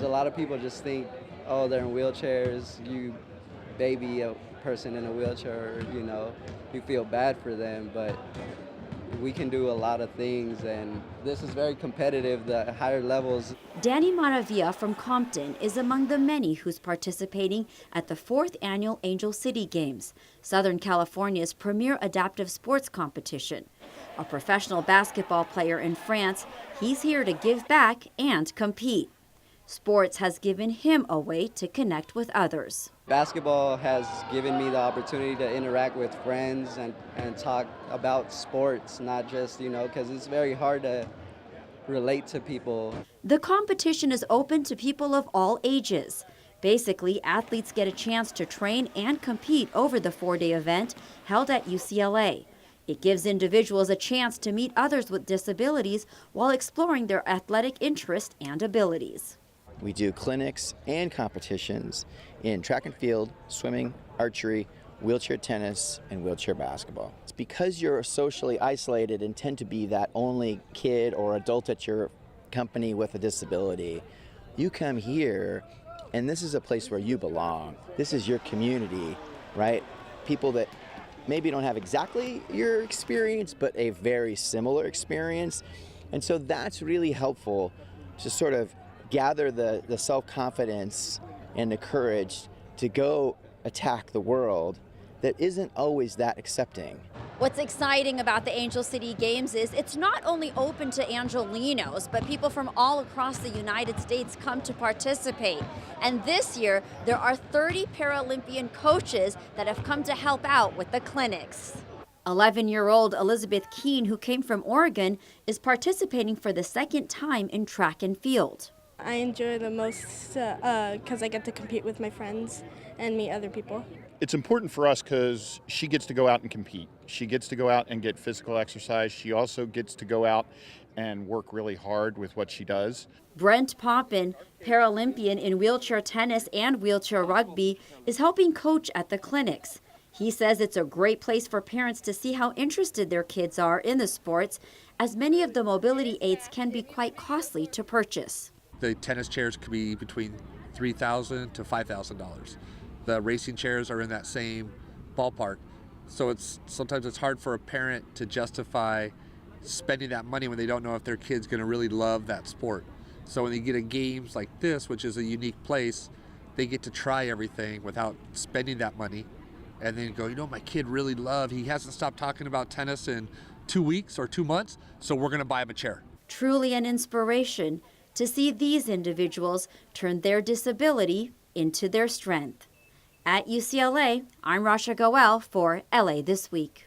A lot of people just think, oh, they're in wheelchairs, you baby a person in a wheelchair, you feel bad for them, but we can do a lot of things, and this is very competitive, the higher levels. Danny Maravilla from Compton is among the many who's participating at the 4th annual Angel City Games, Southern California's premier adaptive sports competition. A professional basketball player in France, he's here to give back and compete. Sports has given him a way to connect with others. Basketball has given me the opportunity to interact with friends and talk about sports, not just, because it's very hard to relate to people. The competition is open to people of all ages. Basically, athletes get a chance to train and compete over the 4-day event held at UCLA. It gives individuals a chance to meet others with disabilities while exploring their athletic interests and abilities. We do clinics and competitions in track and field, swimming, archery, wheelchair tennis, and wheelchair basketball. It's because you're socially isolated and tend to be that only kid or adult at your company with a disability. You come here, and this is a place where you belong. This is your community, right? People that maybe don't have exactly your experience, but a very similar experience. And so that's really helpful to sort of gather the self-confidence and the courage to go attack the world that isn't always that accepting. What's exciting about the Angel City Games is it's not only open to Angelinos, but people from all across the United States come to participate. And this year, there are 30 Paralympian coaches that have come to help out with the clinics. 11-year-old Elizabeth Keene, who came from Oregon, is participating for the second time in track and field. I enjoy the most because I get to compete with my friends and meet other people. It's important for us because she gets to go out and compete. She gets to go out and get physical exercise. She also gets to go out and work really hard with what she does. Brent Poppin, Paralympian in wheelchair tennis and wheelchair rugby, is helping coach at the clinics. He says it's a great place for parents to see how interested their kids are in the sports, as many of the mobility aids can be quite costly to purchase. The tennis chairs could be between $3,000 to $5,000. The racing chairs are in that same ballpark. So sometimes it's hard for a parent to justify spending that money when they don't know if their kid's going to really love that sport. So when they get in games like this, which is a unique place, they get to try everything without spending that money, and then go, my kid really he hasn't stopped talking about tennis in 2 weeks or 2 months, so we're going to buy him a chair. Truly an inspiration to see these individuals turn their disability into their strength. At UCLA, I'm Rasha Goel for LA This Week.